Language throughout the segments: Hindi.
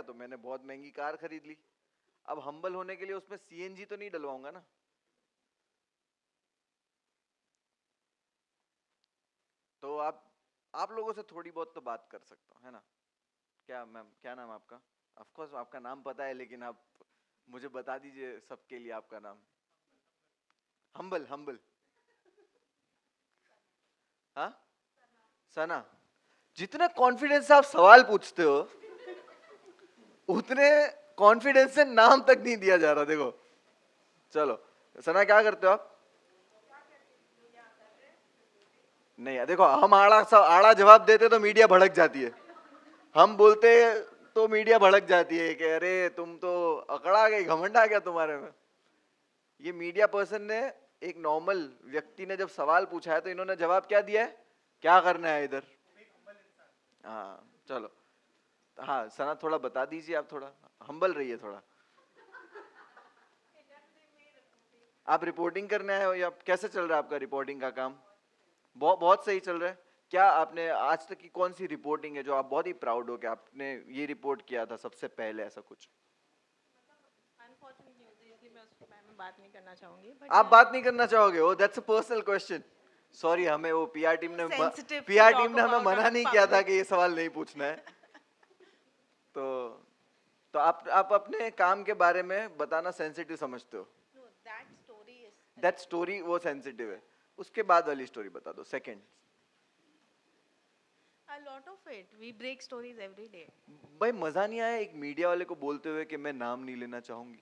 गया तो मैंने बहुत महंगी कार खरीद ली। अब हम्बल होने के लिए उसमें सीएनजी तो नहीं डलवाऊंगा ना। तो आप लोगों से थोड़ी बहुत तो बात कर सकता हूँ, है ना? क्या मैम, क्या नाम आपका? ऑफ कोर्स आपका नाम पता है, लेकिन आप मुझे बता दीजिए सबके लिए आपका नाम। Humble, humble. हाँ, सना। जितने कॉन्फिडेंस से आप सवाल पूछते हो उतने कॉन्फिडेंस से नाम तक नहीं दिया जा रहा। देखो, चलो सना, क्या करते हो आप? नहीं, देखो, हम आड़ा जवाब देते तो मीडिया भड़क जाती है, हम बोलते तो मीडिया भड़क जाती है कि अरे तुम तो अकड़ा गए, घमंड आ गया तुम्हारे में। ये मीडिया पर्सन ने, एक नॉर्मल व्यक्ति ने जब सवाल पूछा है तो इन्होंने जवाब क्या दिया है, क्या करना है इधर। हाँ चलो, हाँ सना थोड़ा बता दीजिए, आप थोड़ा हम्बल रहिए थोड़ा। आप रिपोर्टिंग करने आए हो या कैसे चल रहा है आपका रिपोर्टिंग का काम? बहुत सही चल रहा है। क्या आपने आज तक की कौन सी रिपोर्टिंग है जो आप बहुत ही प्राउड हो कि आपने ये रिपोर्ट किया था सबसे पहले, ऐसा कुछ? बात नहीं करना चाहूंगी। आप बात नहीं करना चाहोगे? ओ that's a personal question. Sorry, हमें वो पीआर टीम ने हमें मना नहीं किया था कि ये सवाल नहीं पूछना है। तो आप अपने काम के बारे में बताना सेंसिटिव समझते हो? दैट स्टोरी वो सेंसिटिव है, उसके बाद वाली स्टोरी बता दो। Second, A lot of it. We break stories every day. भाई मजा नहीं आया एक मीडिया वाले को बोलते हुए कि मैं नाम नहीं लेना चाहूंगी?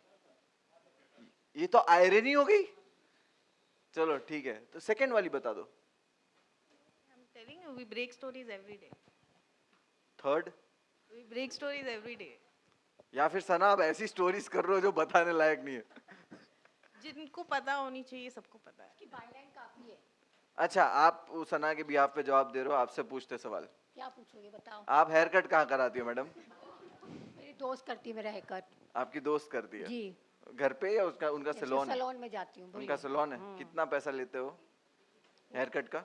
ये तो आयरनी हो गई। चलो ठीक है, तो सेकंड वाली बता दो। I'm telling you, we break stories every day. Third? We break stories every day. या फिर सना आप ऐसी स्टोरीज कर रहे हो जो बताने लायक नहीं है? जिनको पता होनी चाहिए सबको पता है कि बाइलाइन काफी है। अच्छा, आप सना के बिहाफ पे जवाब दे रहे हो, आपसे पूछते सवाल। क्या पूछोगे बताओ? आप हेयर कट कहाँ कराती हो मैडम? मेरी दोस्त करती है मेरा हेयर कट। आपकी दोस्त करती है? जी। घर पे या उसका उनका सैलून है? सैलून में जाती हूँ। उनका सैलून है। कितना पैसा लेते हो हेयर कट का?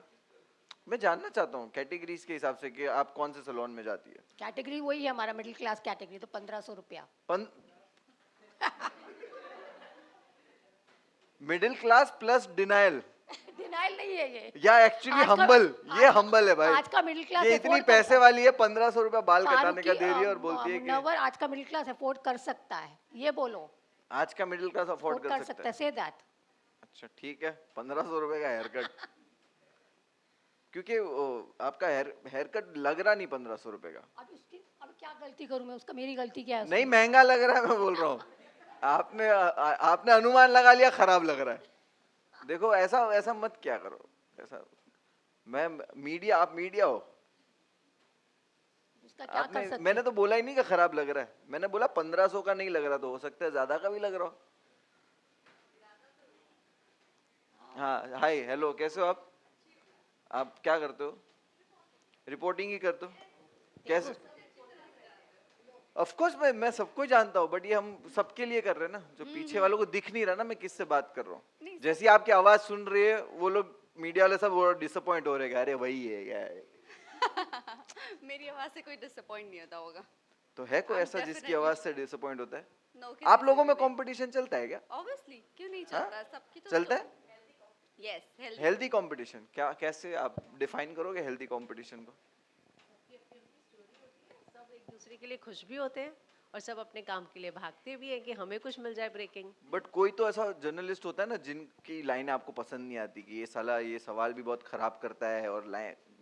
मैं जानना चाहता हूँ कैटेगरीज के हिसाब से कि आप कौन से सैलून में जाती है। कैटेगरी वही है हमारा, मिडिल क्लास कैटेगरी, तो 1500 रुपया। Middle class plus denial? Denial नहीं है ये, या एक्चुअली हम्बल। ये हम्बल है भाई। आज का मिडिल क्लास ये इतनी पैसे वाली है, 1500 रुपया बाल कटाने का दे रही है और बोलती है कि मुनव्वर आज का मिडिल क्लास अफोर्ड कर सकता है। ये बोलो, आज का मिडिल क्लास अफोर्ड कर सकता है। Say that. अच्छा ठीक है, 1500 रुपए का हेयर कट। क्योंकि आपका हेयर कट लग रहा नहीं 1500 रुपए का। अब क्या गलती करूं मैं उसका? मेरी गलती क्या है? नहीं, महंगा लग रहा है, मैं बोल रहा हूँ। आपने अनुमान लगा लिया खराब लग रहा है। देखो ऐसा मत क्या करो। ऐसा मैं मीडिया, आप मीडिया हो। उसका क्या कर सकते? मैंने तो बोला ही नहीं कि खराब लग रहा है, मैंने बोला 1500 का नहीं लग रहा, तो हो सकता है ज्यादा का भी लग रहा हो। हाँ, हाय, हेलो, कैसे हो आप क्या करते हो? रिपोर्टिंग ही करते हो? कैसे? ऑफ कोर्स मैं सबको जानता हूँ, बट ये हम सबके लिए कर रहे हैं ना। जो पीछे वालों को दिख नहीं रहा ना मैं किससे बात कर रहा हूँ। जैसी आपकी आवाज सुन रही है वो लोग मीडिया वाले सब डिसअपॉइंट हो रहे हैं, अरे वही है क्या है। मेरी आवाज से कोई डिसअपॉइंट नहीं होता होगा। तो है कोई ऐसा जिसकी आवाज से डिसअपॉइंट होता है? No, आप लोगों में कंपटीशन चलता है क्या? ऑब्वियसली, क्यों नहीं चलता? सबकी तो चलता है। यस, हेल्दी कंपटीशन क्या, कैसे आप डिफाइन करोगे हेल्दी कंपटीशन को? सब एक दूसरे के लिए खुश भी होते हैं और सब अपने काम के लिए भागते भी हैं कि हमें कुछ मिल जाए ब्रेकिंग। बट कोई तो ऐसा जर्नलिस्ट होता है ना जिनकी लाइनें आपको पसंद नहीं आती कि ये सवाल भी बहुत खराब करता है और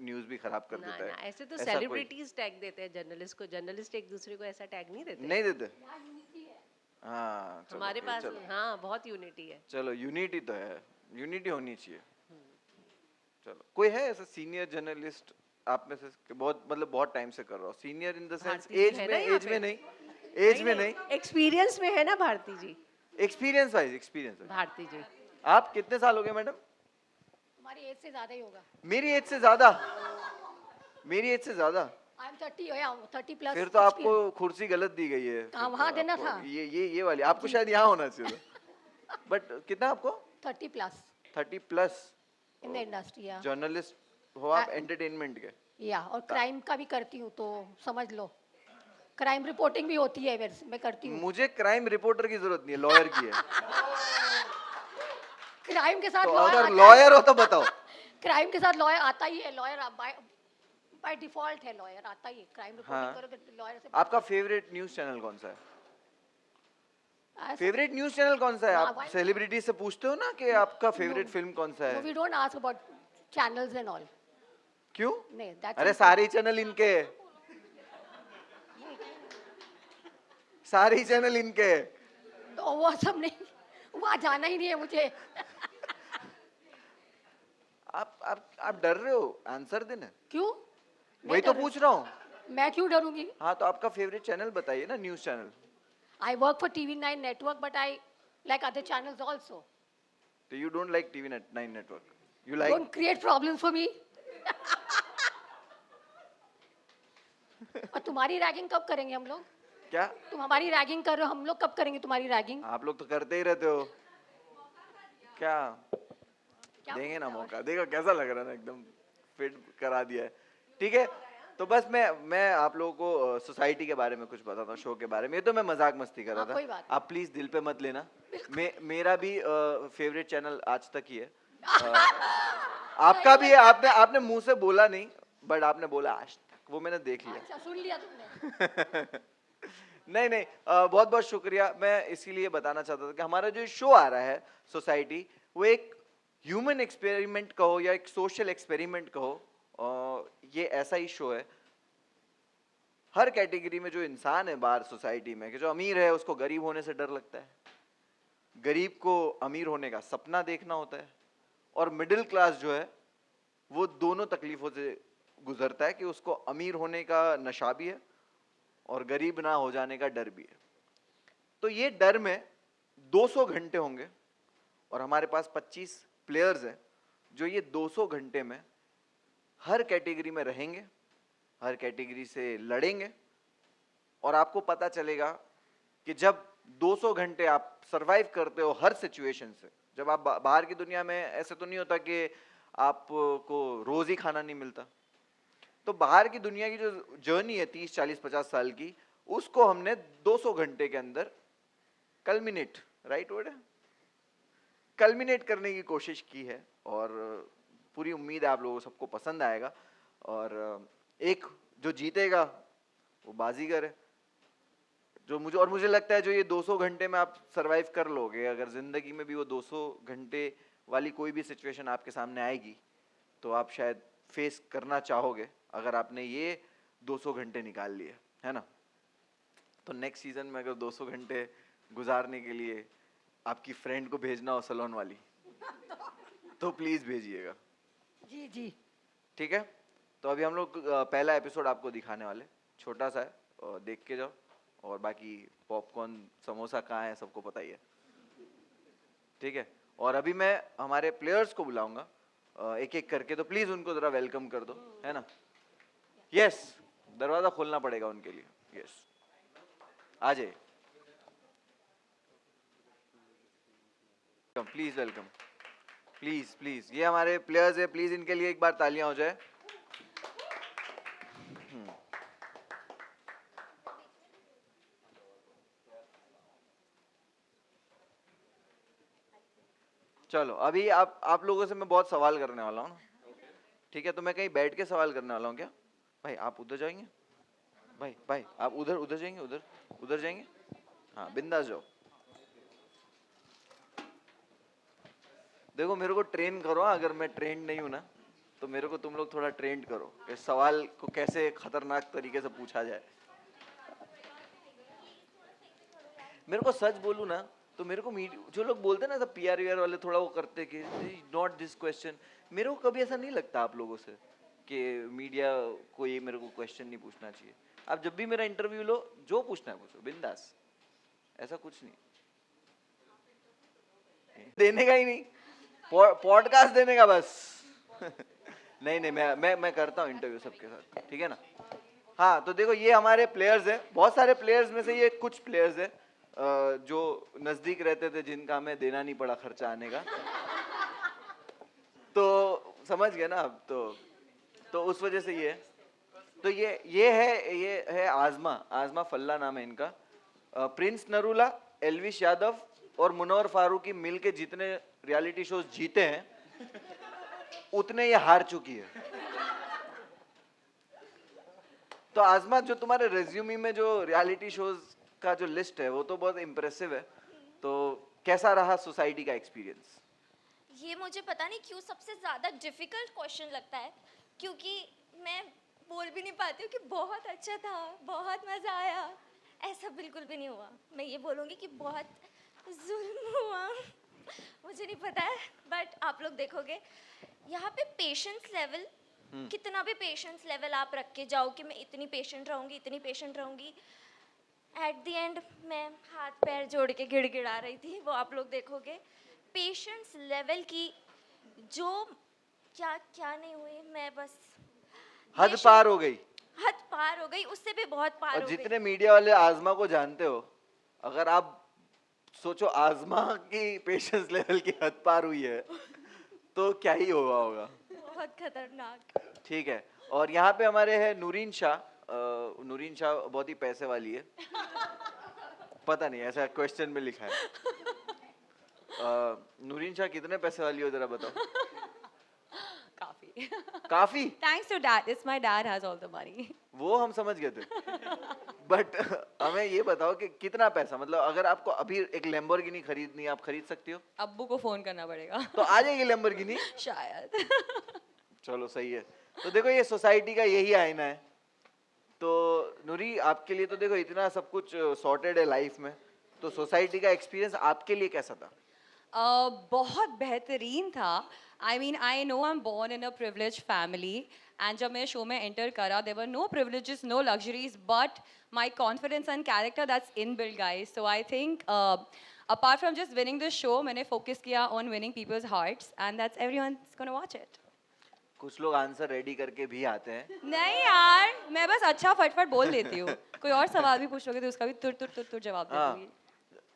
न्यूज़ भी खराब कर देता है। ऐसे तो सेलिब्रिटीज टैग देते हैं जर्नलिस्ट को, जर्नलिस्ट एक दूसरे को ऐसा टैग नहीं देते। नहीं देते। हाँ, हमारे पास हाँ बहुत यूनिटी है। चलो, यूनिटी तो है, यूनिटी होनी चाहिए। चलो, कोई है ऐसा सीनियर जर्नलिस्ट आप में से? बहुत टाइम से कर रहा हूँ। Senior in the sense age में नहीं, एक्सपीरियंस में है ना भारती जी। एक्सपीरियंस वाइज भारती जी, आप कितने साल हो गए मैडम? हमारी एज से ज्यादा ही होगा। मेरी एज से ज्यादा? मेरी एज से ज्यादा? I am 30 plus. फिर तो आपको कुर्सी गलत दी गई है। वहाँ देना था। ये वाली आपको शायद यहाँ होना चाहिए। बट कितना आपको? 30 plus. 30 plus in the industry. या जर्नलिस्ट हो आप एंटरटेनमेंट के? या और क्राइम का भी करती हूँ, तो समझ लो। क्राइम रिपोर्टिंग भी होती है मेरे से, मैं करती हूँ। मुझे क्राइम रिपोर्टर की जरूरत नहीं है, लॉयर की है। क्राइम के साथ तो लॉयर अगर आता लॉयर हो तो बताओ। क्राइम के साथ लॉयर आता ही है, लॉयर बाय डिफॉल्ट है, लॉयर आता ही है। क्राइम रिपोर्टिंग हाँ। करो तो लॉयर से आपका फेवरेट न्यूज चैनल कौन सा है? ऐसा- फेवरेट न्यूज चैनल कौन सा है? हाँ, आप why- सेलिब्रिटी से पूछते हो ना कि आपका फेवरेट फिल्म कौन सा No, है? we don't ask about channels and all. क्यों? नहीं, that's अरे simple. सारे चैनल इनके हैं। सारे चैनल इनके हैं। तो वो सब नहीं, वहाँ जाना ही नहीं है मुझे। आप डर रहे हो? आंसर देना। क्यों? वही तो पूछ रहा हूँ। मैं क्यों डरूंगी? हाँ तो आपका फेवरेट चैनल बताइए ना, news channel. I work for TV9 network, but I like other channels also. तो you don't like TV9 network. You like? Don't create problems for me. और तुम्हारी रैगिंग कब करेंगे हम लोग? क्या? तुम हमारी रैगिंग कर रहे हो, हम लोग कब करेंगे तुम्हारी रैगिंग? आप लोग तो करते ही रहते हो। क्या? क्या देंगे ना बोलते हो? मौका। देखो कैसा लग रहा है ना, एकदम फिट करा दिया है। ठीक है, तो बस मैं आप लोगों को सोसाइटी के बारे में कुछ बताता हूँ, शो के बारे में। ये तो मैं मजाक मस्ती कर रहा हाँ, कोई बात था, नहीं। आप प्लीज दिल पे मत लेना। मेरा भी फेवरेट चैनल आज तक ही है। आपका भी है, आपने मुंह से बोला नहीं, बट आपने बोला आज तक, वो मैंने देख लिया। अच्छा, सुन लिया तुमने। नहीं, बहुत बहुत शुक्रिया। मैं इसीलिए बताना चाहता था कि हमारा जो शो आ रहा है सोसाइटी, वो एक ह्यूमन एक्सपेरिमेंट कहो या एक सोशल एक्सपेरिमेंट कहो, ये ऐसा ही शो है। हर कैटेगरी में जो इंसान है बाहर सोसाइटी में, कि जो अमीर है उसको गरीब होने से डर लगता है, गरीब को अमीर होने का सपना देखना होता है, और मिडिल क्लास जो है वो दोनों तकलीफों से गुजरता है कि उसको अमीर होने का नशा भी है और गरीब ना हो जाने का डर भी है। तो ये डर में 200 घंटे होंगे और हमारे पास 25 प्लेयर्स हैं जो ये 200 घंटे में हर कैटेगरी में रहेंगे, हर कैटेगरी से लड़ेंगे, और आपको पता चलेगा कि जब 200 घंटे आप सरवाइव करते हो हर सिचुएशन से। जब आप बाहर की दुनिया में ऐसे तो नहीं होता कि आपको रोज ही खाना नहीं मिलता। तो बाहर की दुनिया की जो जर्नी है 30, 40, 50 साल की, उसको हमने 200 घंटे के अंदर कल्मिनेट, राइट वर्ड है, कल्मिनेट करने की कोशिश की है। और पूरी उम्मीद है आप लोगों को सबको पसंद आएगा, और एक जो जीतेगा वो बाजीगर है। जो मुझे लगता है जो ये 200 घंटे में आप सरवाइव कर लोगे, अगर जिंदगी में भी वो 200 घंटे वाली कोई भी सिचुएशन आपके सामने आएगी तो आप शायद फेस करना चाहोगे, अगर आपने ये 200 घंटे निकाल लिए, है ना। तो नेक्स्ट सीजन में अगर 200 घंटे गुजारने के लिए आपकी फ्रेंड को भेजना हो सलोन वाली तो प्लीज भेजिएगा। जी जी, ठीक है, तो अभी हम लोग पहला एपिसोड आपको दिखाने वाले, छोटा सा है, और देख के जाओ। और बाकी पॉपकॉर्न समोसा कहाँ है सबको पता ही है, ठीक है। और अभी मैं हमारे प्लेयर्स को बुलाऊंगा एक एक करके, तो प्लीज उनको जरा वेलकम कर दो, है ना। यस, दरवाजा खोलना पड़ेगा उनके लिए। यस, आ जाइए, प्लीज वेलकम, प्लीज प्लीज। ये हमारे प्लेयर्स है, प्लीज इनके लिए एक बार तालियां हो जाए। चलो, अभी आप लोगों से मैं बहुत सवाल करने वाला हूँ ना, ठीक है। तो मैं कहीं बैठ के सवाल करने वाला हूँ क्या? भाई आप उधर जाएंगे, भाई आप उधर जाएंगे, उधर जाएंगे, हाँ बिंदास जाओ। देखो मेरे को ट्रेन करो, अगर मैं ट्रेंड नहीं हूं ना तो मेरे को तुम लोग थोड़ा ट्रेंड करो कि सवाल को कैसे खतरनाक तरीके से पूछा जाए। मेरे को सच बोलूं ना तो मेरे को जो लोग बोलते हैं ना सब पीआर वाले थोड़ा वो करते कि नॉट दिस क्वेश्चन, मेरे को कभी ऐसा नहीं लगता आप लोगों से कि मीडिया को ये मेरे को क्वेश्चन नहीं पूछना चाहिए। आप जब भी मेरा इंटरव्यू लो, जो पूछना है पूछो बिंदास, ऐसा कुछ नहीं देने का ही नहीं, पॉडकास्ट देने का बस। नहीं मैं करता हूँ इंटरव्यू सबके साथ, ठीक है ना। हाँ तो देखो ये हमारे प्लेयर्स हैं, बहुत सारे प्लेयर्स में से ये कुछ प्लेयर्स हैं जो नजदीक रहते थे, जिनका हमें देना नहीं पड़ा खर्चा आने का। तो समझ गए ना अब, तो उस वजह से ये तो ये है आजमा फल्ला नाम है इनका। प्रिंस नरूला, एल्विश यादव और मुनव्वर फारूकी मिलके जितने रियलिटी शोज जीते हैं उतने ये हार चुकी है। तो आजमा, जो तुम्हारे रेज्यूमी में जो रियलिटी शोज का जो लिस्ट है वो तो बहुत इम्प्रेसिव है, तो कैसा रहा सोसाइटी का एक्सपीरियंस? ये मुझे पता नहीं क्यों सबसे ज़्यादा डिफ़िकल्ट क्वेश्चन लगता है, क्योंकि मैं बोल भी नहीं पाती हूँ कि बहुत अच्छा था, बहुत मज़ा आया। ऐसा बिल्कुल भी नहीं हुआ। मैं ये बोलूँगी कि बहुत जुल्म हुआ। मुझे नहीं पता है, बट आप लोग देखोगे यहाँ पे पेशेंस लेवल, कितना भी पेशेंस लेवल आप रख के जाओ कि मैं इतनी पेशेंट रहूँगी, इतनी पेशेंट रहूँगी, एट द एंड मैं हाथ पैर जोड़ के गिड़गिड़ा रही थी। वो आप लोग देखोगे पेशेंस लेवल की जो क्या क्या नहीं हुई। मैं बस हद पार हो गई। हद पार हो गई, उससे भी बहुत पार और हो गई। जितने मीडिया वाले आजमा को जानते हो, अगर आप सोचो आजमा की पेशेंस लेवल की हद पार हुई है तो क्या ही हुआ होगा। बहुत खतरनाक। ठीक है, और यहाँ पे हमारे है नूरीन शाह। नूरीन शाह बहुत ही पैसे वाली है। पता नहीं, ऐसा क्वेश्चन में लिखा है। नूरीन शाह कितने पैसे वाली हो, जरा बताओ। काफी। काफी? Thanks to dad. It's my dad has all the money. वो हम समझ गए थे, बट हमें ये बताओ कि कितना पैसा, मतलब अगर आपको अभी एक लैम्बोर्गिनी खरीदनी है, आप खरीद सकती हो? अब्बू को फोन करना पड़ेगा। तो आ जाएगी लैम्बोर्गिनी? शायद। चलो सही है। तो देखो ये सोसाइटी का यही आईना है। तो नूरी, आपके लिए तो देखो इतना सब कुछ सॉर्टेड है लाइफ में, तो सोसाइटी का एक्सपीरियंस आपके लिए कैसा था? बहुत बेहतरीन था। I mean I know I am born in a privilege family and जब मैं शो में एंटर करा there were no privileges, no luxuries, but my confidence and character that's in build guys. So I think apart from just winning this show, मैंने फोकस किया on winning people's hearts and that's everyone's gonna watch it. कुछ लोग आंसर रेडी करके भी आते हैं। नहीं यार, मैं बस अच्छा फटफट बोल देती हूँ। कोई और सवाल भी पूछोगे तो उसका भी तुर तुर तुर तुर जवाब दे दूंगी।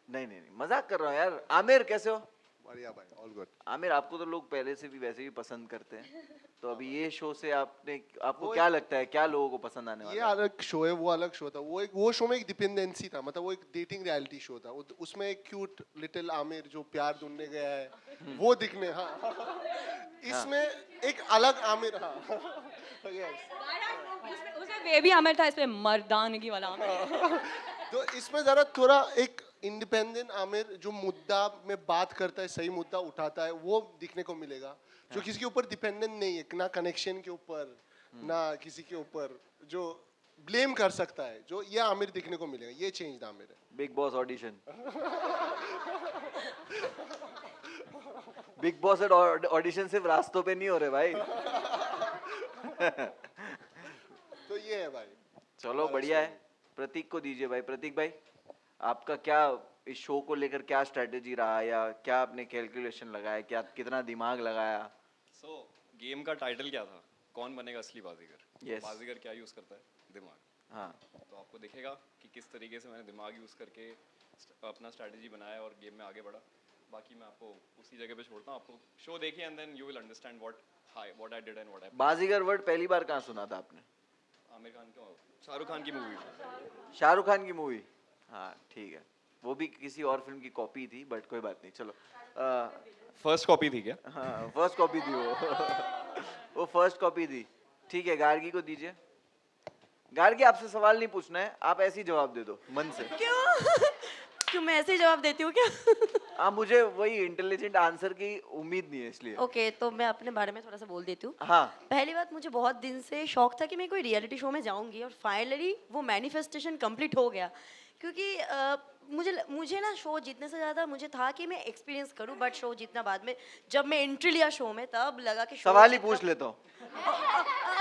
नहीं, मजाक कर रहा हूँ यार। आमिर कैसे हो? बढ़िया भाई, ऑल गुड। आमिर, आपको तो लोग पहले से भी वैसे भी पसंद करते हैं, तो अभी ये शो से आपको क्या लगता है, क्या लोगों को पसंद आने वाला ये है? अलग शो है, वो अलग शो था। वो शो में एक डिपेंडेंसी था, मतलब वो एक डेटिंग रियलिटी शो था। उसमें एक क्यूट लिटिल आमिर जो प्यार ढूंढने गया है वो दिखने, हाँ। इसमें एक अलग आमिर, हाँ। उसमें बेबी आमिर था, इसमें मर्दानगी वाला आमिर। तो इसमें जरा थोड़ा एक इंडिपेंडेंट आमिर जो मुद्दा में बात करता है, सही मुद्दा उठाता है, वो दिखने को मिलेगा। जो किसी के ऊपर डिपेंडेंट नहीं है, ना कनेक्शन के ऊपर, ना किसी के ऊपर जो ब्लेम कर सकता है, जो ये आमिर दिखने को मिलेगा। ये चेंज आमिर है। Big boss audition. Big boss audition सिर्फ रास्तों पे नहीं हो रहे भाई। तो ये है भाई। चलो बढ़िया है। प्रतीक को दीजिए भाई। प्रतीक भाई, आपका क्या इस शो को लेकर क्या स्ट्रेटेजी रहा, या क्या आपने कैलकुलेशन लगाया, क्या कितना दिमाग लगाया? सो गेम का टाइटल क्या था? कौन बनेगा असली बाजीगर? Yes. बाजीगर क्या यूज करता है? दिमाग। हाँ, तो आपको दिखेगा कि किस तरीके से मैंने दिमाग यूज करके अपना स्ट्रेटेजी बनाया और गेम में आगे बढ़ा। बाकी मैं आपको उसी जगह पे छोड़ता हूँ, आपको शो देखिए and then you will understand what I did and what I. Baazigar word पहली बार कहाँ सुना था आपने? आमिर खान क्यों? शाहरुख खान की मूवी। शाहरुख खान की मूवी? हाँ ठीक है, वो भी किसी और फिल्म की कॉपी थी, बट कोई बात नहीं। चलो, फर्स्ट कॉपी थी क्या? हाँ फर्स्ट कॉपी थी वो फर्स्ट कॉपी थी। ठीक है, गार्गी को दीजिए। गार्गी, आपसे सवाल नहीं पूछना है, आप ऐसे ही जवाब दे दो मन से। क्यों मैं ऐसे ही जवाब देती हूँ क्या? मुझे वही इंटेलिजेंट आंसर की उम्मीद नहीं है, इसलिए। ओके, तो मैं अपने बारे में थोड़ा सा बोल देती हूँ। हाँ, पहली बात, मुझे बहुत दिन से शौक था कि मैं कोई रियलिटी शो में जाऊंगी, और फाइनली वो मैनिफेस्टेशन कंप्लीट हो गया। क्योंकि मुझे ना शो जीतने से ज़्यादा मुझे था कि मैं एक्सपीरियंस करूँ, बट शो जीतना बाद में। जब मैं एंट्री लिया शो में, तब लगा कि सवाल ही पूछ लेता हूँ।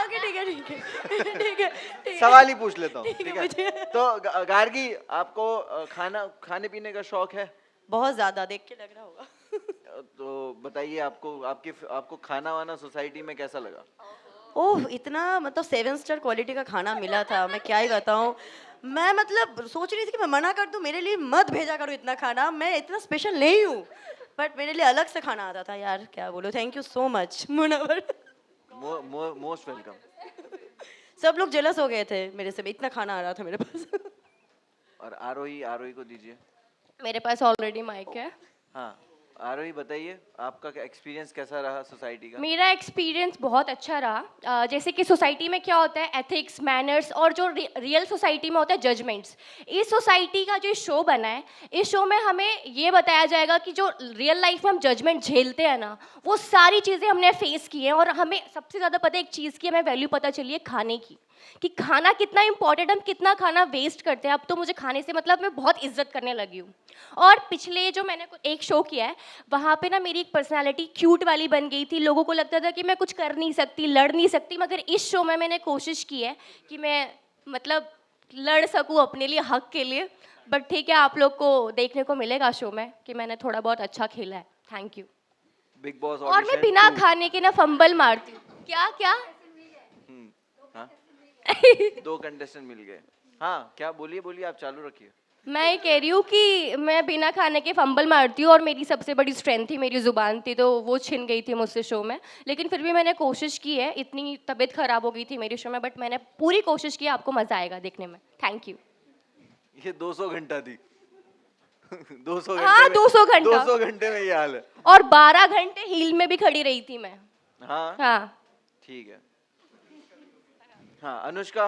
ओके ठीक है। सवाल ही पूछ लेता हूँ, ठीक है, ठीक है। तो गार्गी, आपको खाने पीने का शौक है? बहुत ज़्यादा, देख के लग रहा होगा। तो बताइए, आपको खाना वाना सोसाइटी में कैसा लगा? ओह, इतना मतलब 7 स्टार क्वालिटी का खाना मिला था, मैं क्या ही बताऊँ। मैं मतलब सोच रही थी कि मैं मना कर दूँ, मेरे लिए मत भेजा करो इतना खाना, मैं इतना स्पेशल नहीं हूँ, बट मेरे लिए अलग से खाना आता था यार, क्या बोलो। Thank you so much Munawar. Most welcome. सब लोग जेलस हो गए थे मेरे से, इतना खाना आ रहा था मेरे पास। और आरोही, आरोही को दीजिए। मेरे पास ऑलरेडी माइक है। हाँ आरोही बताइए, आपका एक्सपीरियंस कैसा रहा सोसाइटी का? मेरा एक्सपीरियंस बहुत अच्छा रहा। जैसे कि सोसाइटी में क्या होता है, एथिक्स, मैनर्स, और जो रियल सोसाइटी में होता है जजमेंट्स। इस सोसाइटी का जो शो बना है, इस शो में हमें ये बताया जाएगा कि जो रियल लाइफ में हम जजमेंट झेलते हैं ना, वो सारी चीज़ें हमने फेस की हैं। और हमें सबसे ज़्यादा पता है एक चीज़ की, हमें वैल्यू पता चली है खाने की, कि खाना कितना इंपॉर्टेंट, हम कितना खाना वेस्ट करते हैं। अब तो मुझे खाने से मतलब मैं बहुत इज्जत करने लगी हूँ। और पिछले जो मैंने एक शो किया है, वहाँ पे ना मेरी एक पर्सनालिटी क्यूट वाली बन गई थी। लोगों को लगता था कि मैं कुछ कर नहीं सकती, लड़ नहीं सकती, मगर इस शो में मैंने कोशिश की है कि मैं मतलब लड़ सकूँ अपने लिए, हक के लिए। बट ठीक है, आप लोग को देखने को मिलेगा शो में कि मैंने थोड़ा बहुत अच्छा खेला है। Thank you. बिग बॉस और मैं बिना खाने के ना फंबल मारती हूँ। क्या क्या? हाँ? 2 कंटेस्टेंट मिल गए। हाँ क्या, बोलिए बोलिए, आप चालू रखिए। मैं ये कह रही हूँ कि मैं बिना खाने के फंबल मारती हूँ, और मेरी सबसे बड़ी स्ट्रेंथ थी मेरी ज़ुबान थी, तो वो छिन गई थी मुझसे शो में। लेकिन फिर भी मैंने कोशिश की है। इतनी तबीयत ख़राब हो गई थी मेरे शो में, बट मैंने पूरी कोशिश की। आपको मज़ा आएगा देखने में। Thank you. ये 200 घंटा थी। 200 हाँ, घंटे 200 घंटा। 200 घंटे में ये हाल है। और 12 घंटे हील में भी खड़ी रही थी मैं। हाँ हाँ ठीक है। हाँ अनुष्का,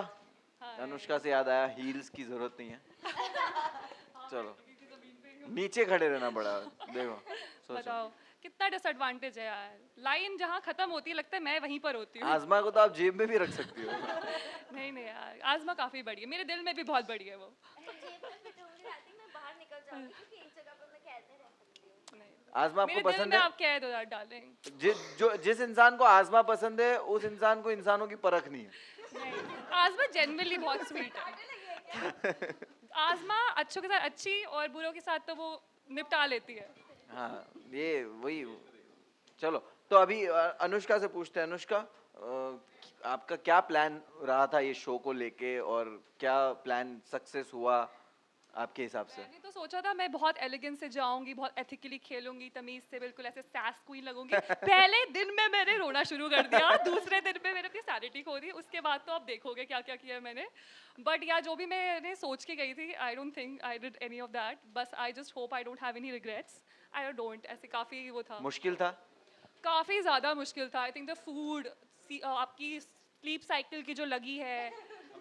अनुष्का से याद आया, हील्स की जरूरत नहीं है। चलो नीचे खड़े रहना पड़ा, देखो सोचो। बताओ कितना डिसएडवांटेज है यार। लाइन जहाँ खत्म होती है लगता है मैं वहीं पर होती हूँ। आजमा को तो आप जेब में भी रख सकती हो। नहीं नहीं यार, आजमा काफी बड़ी है, मेरे दिल में भी बहुत बड़ी है वो। आजमा आपको मेरे पसंद दिल में है? आप कैद हो यार डार्लिंग। जिस इंसान को आजमा पसंद है, उस इंसान को इंसानों की परख नहीं है। नहीं, आजमा जेन्युइनली बहुत स्वीट है। आजमा अच्छों के साथ अच्छी और बुरों के साथ तो वो निपटा लेती है। हाँ ये वही। चलो तो अभी अनुष्का से पूछते हैं। अनुष्का, आपका क्या प्लान रहा था ये शो को लेके, और क्या प्लान सक्सेस हुआ आपके हिसाब से? मैंने तो सोचा था मैं बहुत एलिगेंस से जाऊंगी, बहुत एथिकली खेलूंगी, तमीज से बिल्कुल ऐसे सैस क्वीन लगूंगी। पहले दिन में मैंने रोना शुरू कर दिया, दूसरे दिन में मैंने अपनी सैनिटी खो दी। उसके बाद तो आप देखोगे क्या क्या किया मैंने। बट या जो भी मैंने सोच के गई थी, I don't think I did any of that. बस I just hope I don't have any regrets. I don't, ऐसे काफ़ी वो था, मुश्किल था, काफ़ी ज़्यादा मुश्किल था। आई थिंक द फूड, आपकी स्लीप साइकिल की जो लगी है,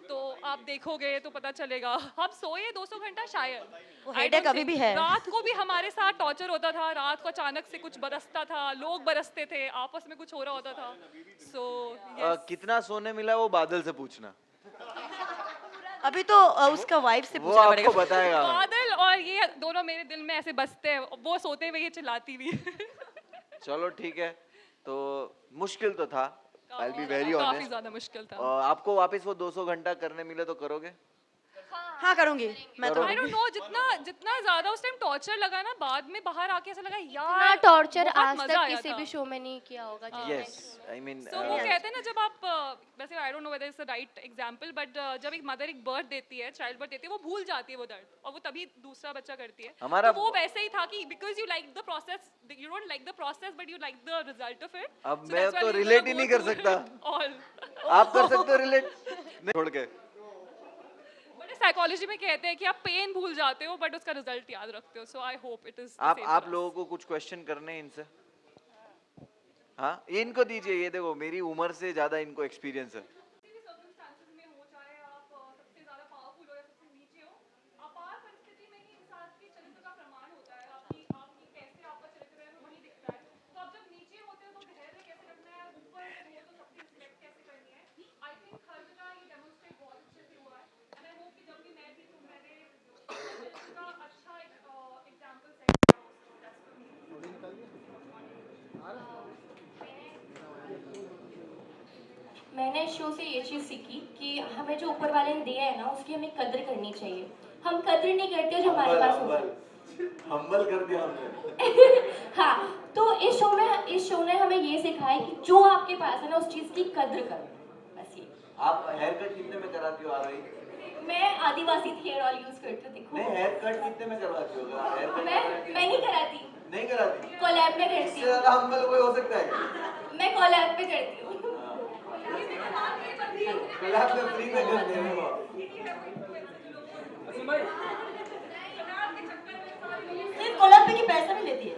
तो आप देखोगे तो पता चलेगा। हम सोए 200 घंटा शायद, वो हेडेक अभी भी है। रात को भी हमारे साथ टॉर्चर होता था। रात को अचानक से कुछ बरसता था, लोग बरसते थे, आपस में कुछ हो रहा होता था। सो कितना सोने मिला वो बादल से पूछना। अभी तो उसका वाइफ से वो पूछना आपको पड़ेगा। बताएगा। बादल और ये दोनों मेरे दिल में ऐसे बसते हैं, वो सोते हुए ये चिल्लाती भी। चलो ठीक है, तो मुश्किल तो था, I'll be very काफी honest। ज्यादा मुश्किल था। आपको वापस वो 200 घंटा करने मिले तो करोगे? हाँ करूंगी मैं तो। आई डोंट नो, जितना ज्यादा उस टाइम टॉर्चर लगा ना, बाद में बाहर आके ऐसा लगा इतना यार टॉर्चर बहुत आज मजा तक आया किसी था। भी शो में नहीं किया होगा। यस आई मीन So, वो कहते हैं ना, जब आप वैसे I don't know whether it's the right example, but जब एक मदर एक बर्थ देती है, चाइल्ड बर्थ देती है, वो भूल जाती है वो दर्द, और वो तभी दूसरा बच्चा करती है। हमारा तो वो वैसे ही था कि because you like the process, you don't like the process but you like the result of it. अब मैं तो रिलेट ही नहीं कर सकता। ऑल आप कर सकते हो रिलेट? छोड़ के। बट साइकोलॉजी में कहते हैं कि आप पेन भूल जाते हो बट उसका रिजल्ट याद रखते हो। सो आई होप इट इज आप लोगों को कुछ क्वेश्चन करने हैं इनसे? हाँ ये इनको दीजिए, ये देखो मेरी उम्र से ज्यादा इनको एक्सपीरियंस है। मैंने इस शो से ये चीज़ सीखी कि हमें जो ऊपर वाले ने दिया है ना, उसकी हमें कद्र करनी चाहिए। हम कद्र नहीं करते जो हमारे पास होता है। हम्बल कर दिया हमने। हाँ, तो इस शो ने हमें ये सिखाया कि जो आपके पास है ना, उस चीज़ की कद्र करो। बस ये। आप हेयर कट कितने में कराती हो? आ रही? मैं आदिवासी हेयर ऑयल यूज करती हूँ। देखो नहीं, हेयर कट कितने में करवाती हो? हेयर कट मैं नहीं कराती। नहीं कराती? कोलैब में करती इससे हूँ। ज्यादा हम्बल कोई हो सकता है? मैं कोलैब पे करती हूँ। कोलैब में फ्री में कर देने को। सिर्फ कोलैब पे की पैसा भी लेती है।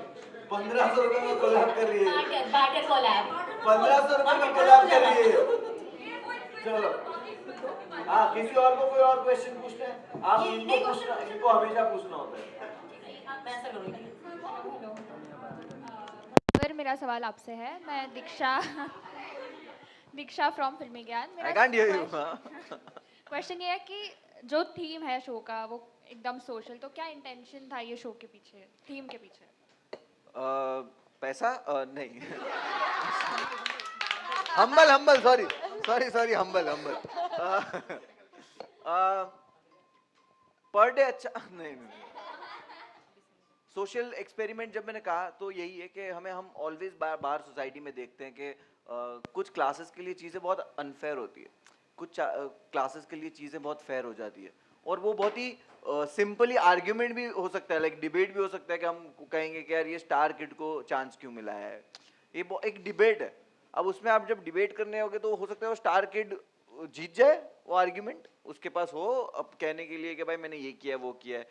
1500 रुपए में कोलैब कर रही है। Barter collab. 1500 रुपए में कोलैब कर रही है। चलो हाँ, किसी और को कोई और क्वेश्चन पूछना है? आप इनको पूछना, इनको हमेशा पूछना होता है। मैं ऐसा करूँगी। सर मेरा सवाल आपसे है। मैं दीक्षा फ्रॉम फिल्मी ज्ञान। I can't hear you. Question ये है कि जो थीम है शो का वो एकदम सोशल, तो क्या इंटेंशन था ये शो के पीछे, थीम के पीछे? पैसा नहीं। Humble sorry humble. Per day अच्छा नहीं। सोशल एक्सपेरिमेंट जब मैंने कहा तो यही है कि हम ऑलवेज बाहर सोसाइटी में देखते हैं कि कुछ क्लासेस के लिए चीज़ें बहुत अनफेयर होती है, कुछ क्लासेस के लिए चीज़ें बहुत फेयर हो जाती है, और वो बहुत ही सिंपली आर्ग्यूमेंट भी हो सकता है, लाइक डिबेट भी हो सकता है कि हम कहेंगे कि यार ये स्टार किड को चांस क्यों मिला है, ये एक डिबेट है। अब उसमें आप जब डिबेट करने होगे तो हो सकता है वो स्टार किड जीत जाए, वो आर्ग्यूमेंट उसके पास हो अब कहने के लिए कि भाई मैंने ये किया है वो किया है।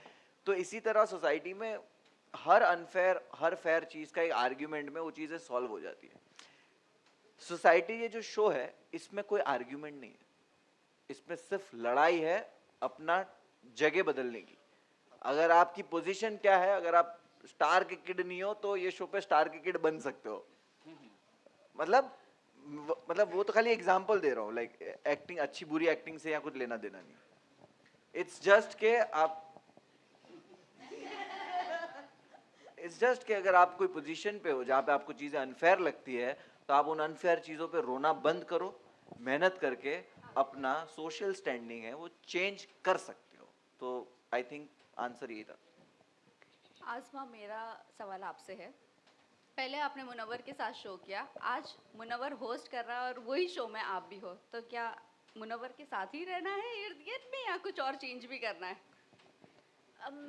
तो इसी तरह सोसाइटी में हर अनफेयर हर फेयर चीज़ का एक आर्ग्यूमेंट में वो चीज़ें सॉल्व हो जाती है। सोसाइटी ये जो शो है इसमें कोई आर्ग्यूमेंट नहीं है, इसमें सिर्फ लड़ाई है अपना जगह बदलने की। अगर आपकी पोजीशन क्या है, अगर आप स्टार के किड नहीं हो तो ये शो पे स्टार के किड बन सकते हो। मतलब वो तो खाली एग्जांपल दे रहा हूँ, लाइक एक्टिंग अच्छी बुरी एक्टिंग से या कुछ लेना देना नहीं। इट्स जस्ट के अगर आप कोई पोजीशन पे हो जहाँ पे आपको चीज़ें अनफेयर लगती है तो आप उन अनफेयर चीज़ों पे रोना बंद करो, मेहनत करके अपना सोशल स्टैंडिंग है वो चेंज कर सकते हो। तो आई थिंक आंसर यही था। आज़मा, मेरा सवाल आपसे है। पहले आपने मुनव्वर के साथ शो किया, आज मुनव्वर होस्ट कर रहा है और वही शो में आप भी हो, तो क्या मुनव्वर के साथ ही रहना है इर्द गिर्द में या कुछ और चेंज भी करना है?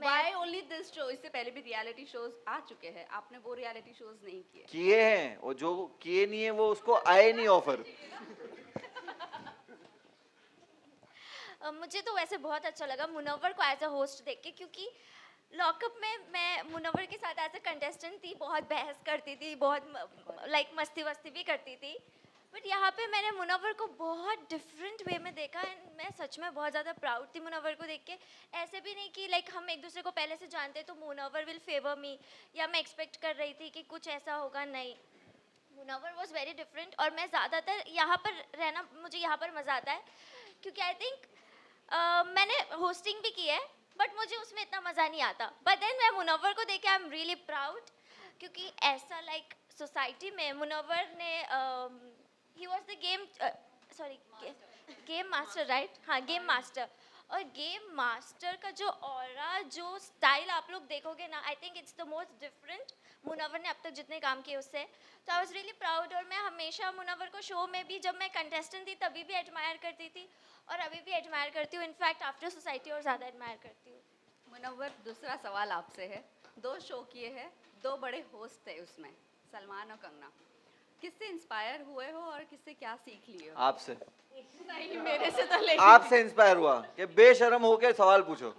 Why only this show? इससे पहले भी रियलिटी शोज आ चुके हैं, आपने वो रियलिटी शोज नहीं किए हैं, और जो किए नहीं है वो उसको आए नहीं ऑफर। मुझे तो वैसे बहुत अच्छा लगा मुनव्वर को एज अ होस्ट देख के, क्योंकि लॉकअप में मैं मुनव्वर के साथ एज अ कंटेस्टेंट थी, बहुत बहस करती थी, बहुत लाइक मस्ती वस्ती भी करती थी, बट यहाँ पे मैंने मुनव्वर को बहुत डिफरेंट वे में देखा एंड मैं सच में बहुत ज़्यादा प्राउड थी मुनव्वर को देख के। ऐसे भी नहीं कि लाइक हम एक दूसरे को पहले से जानते तो मुनव्वर विल फेवर मी, या मैं एक्सपेक्ट कर रही थी कि कुछ ऐसा होगा, नहीं। मुनव्वर वॉज वेरी डिफरेंट, और मैं ज़्यादातर यहाँ पर रहना, मुझे यहाँ पर मज़ा आता है क्योंकि आई थिंक मैंने होस्टिंग भी की है बट मुझे उसमें इतना मज़ा नहीं आता, बट देन मैं मुनव्वर को देख के आई एम रियली प्राउड, क्योंकि ऐसा लाइक सोसाइटी में मुनव्वर ने he was the game master, right? हाँ, गेम मास्टर, और गेम मास्टर का जो ऑरा, जो स्टाइल आप लोग देखोगे ना, I think it's the most different Munawar ने अब तक जितने काम किए उससे। तो आई वाज रियली प्राउड, और मैं हमेशा मुनव्वर को शो में भी, जब मैं कंटेस्टेंट थी तभी भी एडमायर करती थी और अभी भी एडमायर करती हूँ, इनफैक्ट आफ्टर सोसाइटी और ज़्यादा एडमायर करती हूँ। मुनव्वर, दूसरा सवाल आपसे है। 2 शो किए हैं, 2 बड़े होस्ट थे उसमें, सलमान और कंगना, किससे इंस्पायर हुए हो और किससे क्या सीख लिए हो? आपसे। नहीं, मेरे से तो नहीं। आपसे इंस्पायर हुआ कि बेशर्म होके सवाल पूछो।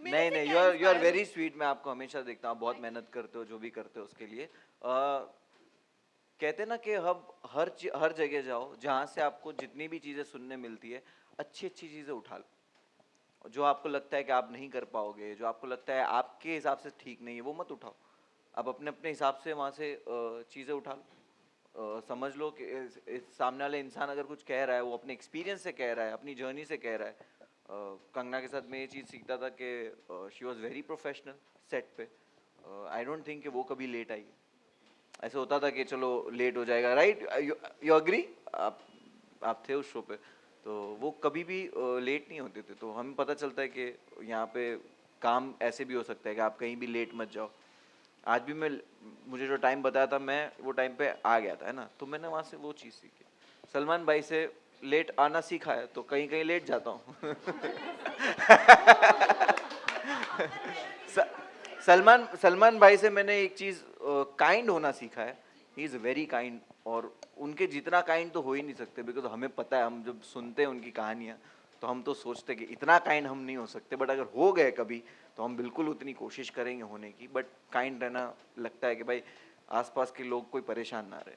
नहीं, यू आर वेरी स्वीट। मैं आपको हमेशा देखता हूँ, बहुत मेहनत करते हो, जो भी करते हो उसके लिए। कहते ना कि हर जगह जाओ जहाँ से आपको जितनी भी चीज़ें सुनने मिलती है, अच्छी अच्छी चीज़ें उठा लो। जो आपको लगता है कि आप नहीं कर पाओगे, जो आपको लगता है आपके हिसाब से ठीक नहीं है, वो मत उठाओ। आप अपने अपने हिसाब से वहाँ से चीज़ें उठा लो। समझ लो कि सामने वाले इंसान अगर कुछ कह रहा है, वो अपने एक्सपीरियंस से कह रहा है, अपनी जर्नी से कह रहा है। कंगना के साथ मैं ये चीज़ सीखता था कि she was very professional set पे। आई डोंट थिंक कि वो कभी लेट आई। ऐसे होता था कि चलो लेट हो जाएगा, राइट? You agree? आप थे उस शो पे, तो वो कभी भी लेट नहीं होते थे। तो हमें पता चलता है कि यहाँ पे काम ऐसे भी हो सकता है कि आप कहीं भी लेट मत जाओ। आज भी मुझे जो टाइम बताया था, मैं वो टाइम पे आ गया था, है ना? तो मैंने वहाँ से वो चीज़ सीखी। सलमान भाई से लेट आना सीखा है, तो कहीं कहीं लेट जाता हूँ। सलमान भाई से मैंने एक चीज़ काइंड होना सीखा है। ही इज़ वेरी काइंड और उनके जितना काइंड तो हो ही नहीं सकते, बिकॉज हमें पता है, हम जब सुनते हैं उनकी कहानियाँ तो हम तो सोचते कि इतना काइंड हम नहीं हो सकते, बट अगर हो गए कभी तो हम बिल्कुल उतनी कोशिश करेंगे होने की, बट काइंड रहना लगता है कि भाई आसपास के लोग कोई परेशान ना रहे,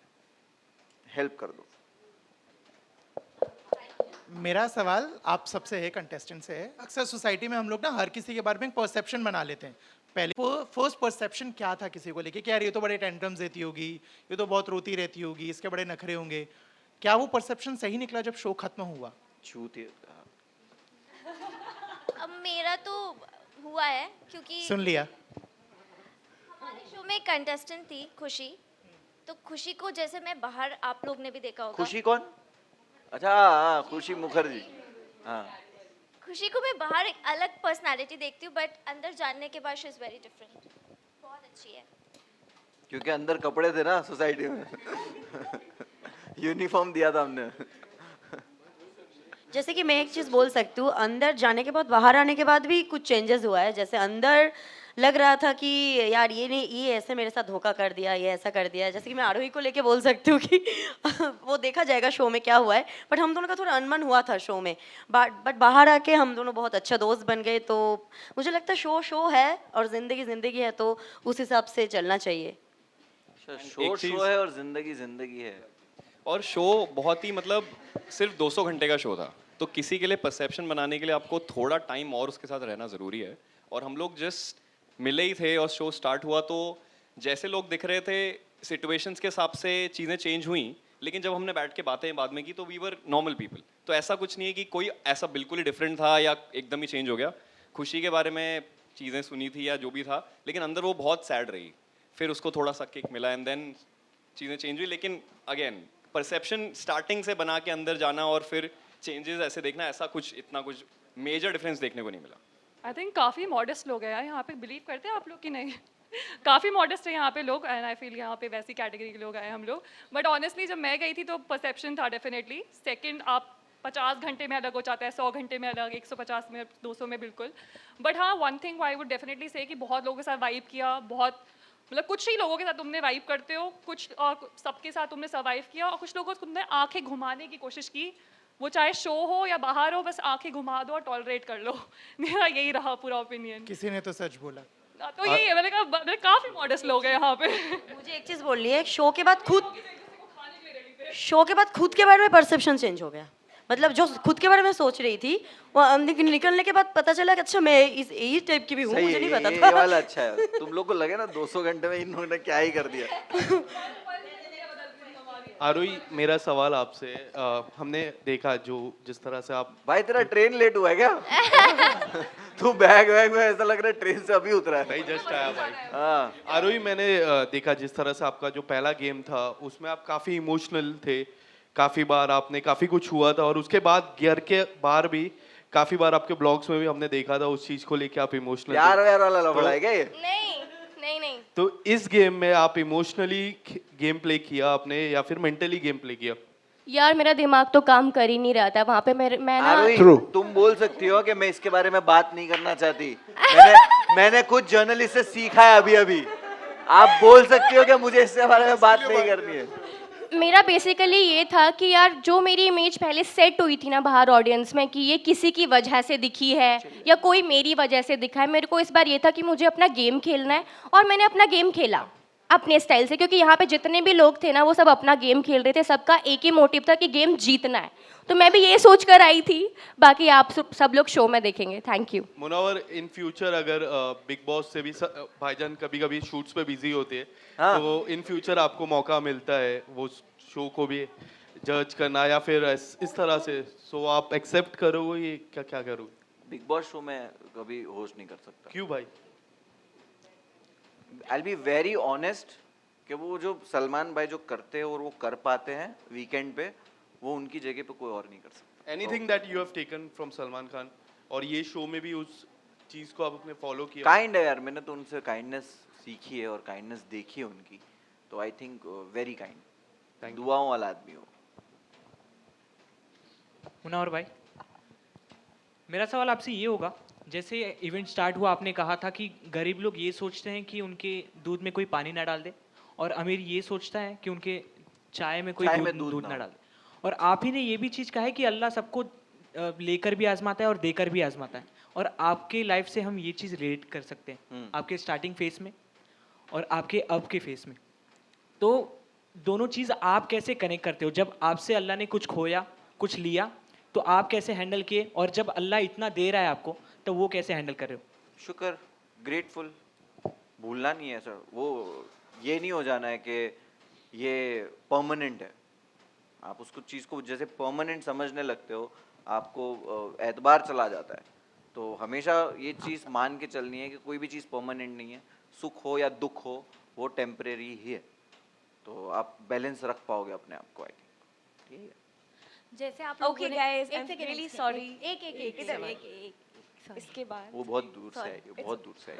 हेल्प कर दो। मेरा सवाल आप सबसे है, कंटेस्टेंट से है। अक्सर सोसाइटी में हम लोग ना हर किसी के बारे में परसेप्शन बना लेते हैं। पहले फर्स्ट परसेप्शन क्या था किसी को लेके कि यार ये तो बड़े टेंट्रम्स देती होगी, ये तो बहुत रोती रहती होगी, इसके बड़े नखरे होंगे। क्या वो परसेप्शन सही निकला जब शो खत्म हुआ? छूती अब मेरा तो हुआ है, क्योंकि सुन लिया। हमारे शो में कंटेस्टेंट थी खुशी, तो खुशी को जैसे मैं बाहर, आप लोग ने भी देखा होगा। खुशी कौन? अच्छा हाँ, खुशी मुखर्जी। हाँ, खुशी को मैं बाहर एक अलग पर्सनालिटी देखती हूँ, बट अंदर जानने के बाद शी इज वेरी डिफरेंट। बहुत अच्छी है। क्योंकि अंदर कपड़े थे ना सोसाइटी में। यूनिफॉर्म दिया था हमने। जैसे कि मैं एक चीज़ बोल सकती हूँ, अंदर जाने के बाद बाहर आने के बाद भी कुछ चेंजेस हुआ है। जैसे अंदर लग रहा था कि यार ये नहीं, ये ऐसे मेरे साथ धोखा कर दिया, ये ऐसा कर दिया। जैसे कि मैं आरोही को लेके बोल सकती हूँ कि वो देखा जाएगा शो में क्या हुआ है, बट हम दोनों का थोड़ा अनमन हुआ था शो में, बट बाहर आके हम दोनों बहुत अच्छा दोस्त बन गए। तो मुझे लगता है शो है और ज़िंदगी ज़िंदगी है, तो उस हिसाब से चलना चाहिए। शो है और जिंदगी जिंदगी है। और शो बहुत ही मतलब सिर्फ 200 घंटे का शो था, तो किसी के लिए परसेप्शन बनाने के लिए आपको थोड़ा टाइम और उसके साथ रहना ज़रूरी है। और हम लोग जस्ट मिले ही थे और शो स्टार्ट हुआ, तो जैसे लोग दिख रहे थे सिचुएशंस के हिसाब से चीज़ें चेंज हुई, लेकिन जब हमने बैठ के बातें बाद में की तो वी वर नॉर्मल पीपल। तो ऐसा कुछ नहीं है कि कोई ऐसा बिल्कुल ही डिफरेंट था या एकदम ही चेंज हो गया। खुशी के बारे में चीज़ें सुनी थी या जो भी था, लेकिन अंदर वो बहुत सैड रही, फिर उसको थोड़ा सा किक मिला एंड देन चीज़ें चेंज हुई। लेकिन अगेन परसेप्शन स्टार्टिंग से बना के अंदर जाना और फिर चेंजेस ऐसे देखना, ऐसा कुछ इतना कुछ मेजर डिफरेंस देखने को नहीं मिला। आई थिंक काफ़ी मॉडेस्ट लोग हैं यार यहाँ पे, बिलीव करते हैं आप लोग कि नहीं? काफ़ी मॉडेस्ट है यहाँ पे लोग, एंड आई फील यहाँ पे वैसी कैटेगरी के लोग आए हम लोग। बट ऑनेस्टली जब मैं गई थी तो परसेप्शन था डेफिनेटली। सेकंड आप 50 घंटे में अलग हो जाता है, 100 घंटे में अलग, 150 में, 200 में बिल्कुल। बट हाँ, one thing I would definitely से कि बहुत लोगों के साथ वाइब किया, बहुत मतलब कुछ ही लोगों के साथ तुमने वाइब करते हो, कुछ और सबके साथ तुमने सर्वाइव किया, और कुछ लोगों को तुमने आंखें घुमाने की कोशिश की, वो चाहे शो हो या बाहर हो, बस आंखें घुमा दो और टॉलरेट कर लो। मेरा यही रहा पूरा ओपिनियन। किसी ने तो सच बोला। तो यही है, मैंने कहा काफ़ी मॉडेस्ट लोग हैं यहाँ पे। मुझे एक चीज़ बोलनी है, शो के बाद खुद के बारे में परसेप्शन चेंज हो गया। मतलब जो खुद के बारे में सोच रही थी, वो निकलने के बाद पता चला कि अच्छा मैं इस टाइप की भी हूँ, मुझे नहीं पता था। ये वाला अच्छा है। तुम लोग को लगे ना 200 घंटे में इन्होंने क्या ही कर दिया। आरोही, मेरा सवाल आपसे, हमने देखा जो जिस तरह से आप, भाई तेरा ट्रेन लेट हुआ है क्या? तू बैग में ऐसा लग रहा है ट्रेन से अभी उतरा है। नहीं जस्ट आया भाई। हाँ आरोही, मैंने देखा जिस तरह से आपका जो पहला गेम था उसमें आप काफ़ी इमोशनल थे, काफ़ी बार आपने काफ़ी कुछ हुआ था, और उसके बाद घर के बाहर भी काफ़ी बार आपके ब्लॉग्स में भी हमने देखा था उस चीज़ को लेके आप इमोशनल यार वाला लफड़ा है क्या ये? नहीं। तो इस गेम में आप इमोशनली गेम प्ले किया आपने या फिर मेंटली गेम प्ले किया? यार मेरा दिमाग तो काम कर ही नहीं रहा था वहाँ पे। मैं ना तुम बोल सकती हो कि मैं इसके बारे में बात नहीं करना चाहती। मैंने कुछ जर्नलिस्ट से सीखा है अभी। आप बोल सकती हो कि मुझे इसके बारे में बात नहीं करनी है। मेरा बेसिकली ये था कि यार जो मेरी इमेज पहले सेट हुई थी ना बाहर ऑडियंस में कि ये किसी की वजह से दिखी है या कोई मेरी वजह से दिखा है, मेरे को इस बार ये था कि मुझे अपना गेम खेलना है, और मैंने अपना गेम खेला अपने स्टाइल से, क्योंकि यहाँ पे जितने भी लोग थे ना वो सब अपना गेम खेल रहे थे, सबका एक ही मोटिव था कि गेम जीतना है। तो मैं भी ये सोच कर आई थी। बाकी आप सब लोग शो में देखेंगे। Thank you. Munawar, in future अगर बिग बॉस से भी भाईजान कभी शूट्स पे बिजी होते हैं, हाँ। तो इन फ्यूचर आपको मौका मिलता है वो शो को भी जज करना या फिर इस तरह से, सो आप एक्सेप्ट करोगे ये क्या करोगे? बिग बॉस शो में कभी होस्ट नहीं कर सकता। क्यों भाई? I'll be very honest कि वो जो सलमान भाई जो करते हैं और वो कर पाते हैं वीकेंड पे, वो उनकी जगह पे कोई और नहीं कर सकता। Anything that you have taken from Salman Khan, और ये शो में भी उस चीज को आप अपने फॉलो किया? काइंड है यार, मैंने तो उनसे काइंडनेस सीखी है और काइंडनेस देखी है उनकी, तो आई थिंक वेरी काइंड, दुआओं वाला आदमी हो। मुनव्वर भाई, मेरा सवाल आपसे ये होगा, जैसे इवेंट स्टार्ट हुआ आपने कहा था कि गरीब लोग ये सोचते हैं कि उनके दूध में कोई पानी ना डाल दे, और अमीर ये सोचता है कि उनके चाय में कोई चाय में दूध दूध ना ना डाले। और आप ही ने ये भी चीज़ कहा है कि अल्लाह सबको लेकर भी आजमाता है और देकर भी आजमाता है, और आपके लाइफ से हम ये चीज़ रिलेट कर सकते हैं आपके स्टार्टिंग फेस में और आपके अब के फेस में। तो दोनों चीज़ आप कैसे कनेक्ट करते हो? जब आपसे अल्लाह ने कुछ खोया, कुछ लिया, तो आप कैसे हैंडल किए, और जब अल्लाह इतना दे रहा है आपको तो वो कैसे हैंडल कर रहे हो? शुक्र, ग्रेटफुल, भूलना नहीं है सर। वो ये नहीं हो जाना है कि ये परमानेंट है। आप उसको चीज़ को जैसे परमानेंट समझने लगते हो, आपको एतबार चला जाता है। तो हमेशा ये चीज़ मान के चलनी है कि कोई भी चीज़ परमानेंट नहीं है। सुख हो या दुख हो, वो टेम्परेरी ही है। तो आप बैलेंस रख पाओगे अपने आप को, आई थिंक। यही है। जैसे आप Okay, guys, एक I'm सेकंड really sorry. एक इसके बाद वो बहुत दूर से आई, बहुत दूर से आई।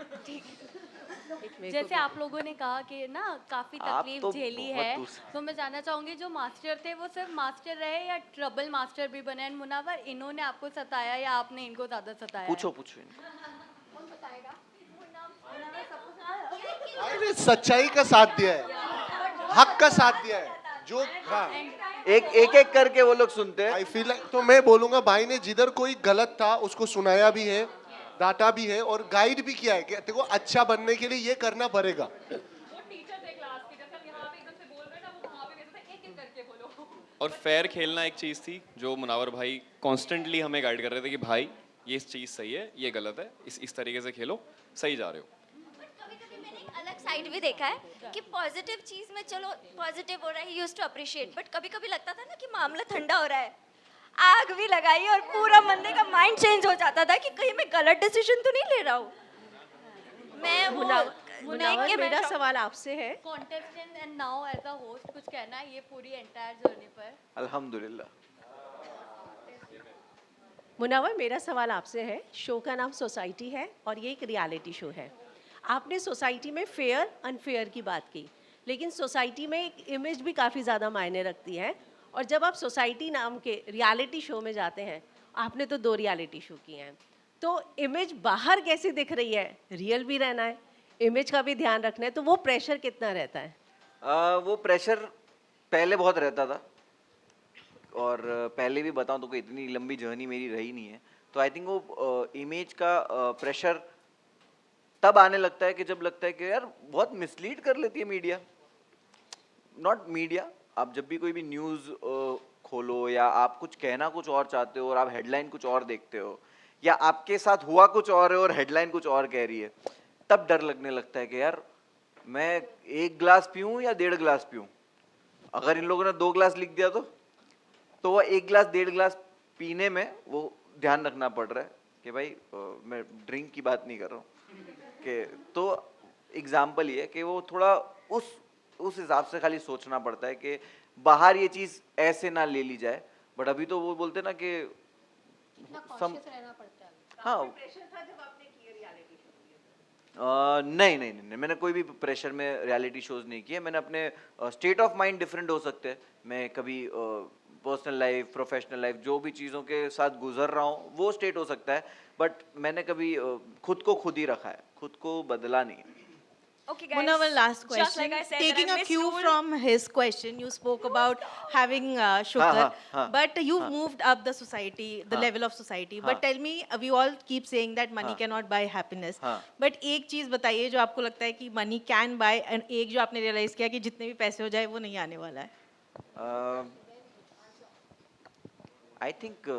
जैसे आप लोगों ने कहा कि ना काफी आप तकलीफ तो झेली बहुत है, दूर से- तो मैं जानना चाहूंगी जो मास्टर थे वो सिर्फ मास्टर रहे या ट्रबल मास्टर भी बने? एंड मुनावर, इन्होंने आपको सताया या आपने इनको ज्यादा सताया? पूछो पूछो इनको। आपने सच्चाई का साथ दिया है, हक का साथ दिया है। जो हाँ, एक करके वो लोग सुनते हैं। आई फील लाइक, तो मैं बोलूंगा भाई ने जिधर कोई गलत था उसको सुनाया भी है, डांटा भी है और गाइड भी किया है कि देखो अच्छा बनने के लिए ये करना पड़ेगा। और फेयर खेलना एक चीज़ थी जो मुनावर भाई कॉन्स्टेंटली हमें गाइड कर रहे थे कि भाई ये चीज़ सही है, ये गलत है, इस तरीके से खेलो, सही जा रहे हो। अलग साइड भी देखा है कि पॉजिटिव चीज में चलो पॉजिटिव हो रहा है, यूज्ड टू अप्रिशिएट, बट कभी कभी लगता था ना कि मामला ठंडा हो रहा है, आग भी लगाई और पूरा बंदे का माइंड चेंज हो जाता था कि कहीं मैं गलत डिसीजन तो नहीं ले रहा हूँ। मैं वो मुनावर, मेरा सवाल आपसे है, contestant and now as a host कुछ कहना है ये पूरी एंटायर जर्नी पर? अल्हम्दुलिल्लाह। मुनावर, मेरा सवाल आपसे है। शो का नाम सोसाइटी है और ये एक रियलिटी शो है। आपने सोसाइटी में फेयर अनफेयर की बात की, लेकिन सोसाइटी में एक इमेज भी काफ़ी ज़्यादा मायने रखती है। और जब आप सोसाइटी नाम के रियलिटी शो में जाते हैं, आपने तो 2 रियलिटी शो किए हैं, तो इमेज बाहर कैसी दिख रही है? रियल भी रहना है, इमेज का भी ध्यान रखना है, तो वो प्रेशर कितना रहता है? वो प्रेशर पहले बहुत रहता था, और पहले भी बताऊं तो कोई इतनी लंबी जर्नी मेरी रही नहीं है। तो आई थिंक वो इमेज का प्रेशर तब आने लगता है कि जब लगता है कि यार बहुत मिसलीड कर लेती है मीडिया। नॉट मीडिया, आप जब भी कोई भी न्यूज़ खोलो या आप कुछ कहना कुछ और चाहते हो और आप हेडलाइन कुछ और देखते हो, या आपके साथ हुआ कुछ और है और हेडलाइन कुछ और कह रही है, तब डर लगने लगता है कि यार मैं 1 गिलास पीऊँ या 1.5 गिलास पीऊँ। अगर इन लोगों ने 2 गिलास लिख दिया तो वो 1 गिलास 1.5 गिलास पीने में वो ध्यान रखना पड़ रहा है कि भाई मैं ड्रिंक की बात नहीं कर रहा हूँ कि, तो एग्जाम्पल ये है कि वो थोड़ा उस हिसाब से खाली सोचना पड़ता है कि बाहर ये चीज़ ऐसे ना ले ली जाए। बट अभी तो वो बोलते ना कि हाँ, नहीं नहीं नहीं, मैंने कोई भी प्रेशर में रियलिटी शोज नहीं किए। मैंने अपने स्टेट ऑफ माइंड डिफरेंट हो सकते हैं। मैं कभी पर्सनल लाइफ, प्रोफेशनल लाइफ, जो भी चीज़ों के साथ गुजर रहा हूँ वो स्टेट हो सकता है, बट मैंने कभी खुद को खुद ही रखा है, खुद को बदला नहीं। Okay, guys. Munawar, last Just question. like I said, Taking that I a cue misruled. from his question, you spoke about having sugar, but you've moved up the society, the level of society. But tell me, we all keep saying that money cannot buy happiness. But एक चीज बताइए जो आपको लगता है कि money can buy, and एक जो आपने realize किया कि जितने भी पैसे हो जाए वो नहीं आने वाला है। I think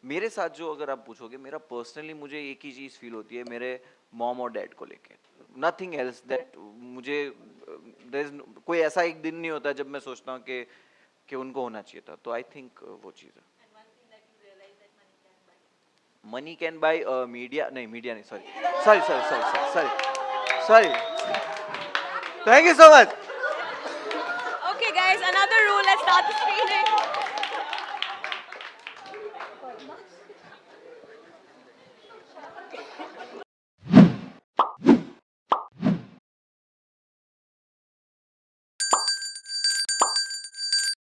मेरे साथ जो अगर आप पूछोगे, मेरा पर्सनली मुझे एक ही चीज़ फील होती है मेरे मॉम और डैड को लेके, नथिंग एल्स। दैट मुझे कोई ऐसा एक दिन नहीं होता जब मैं सोचता हूँ कि उनको होना चाहिए था। तो आई थिंक वो चीज़ है। मनी कैन बाय मीडिया, नहीं मीडिया नहीं, sorry thank you so much. Okay guys, another rule, let's start the screening.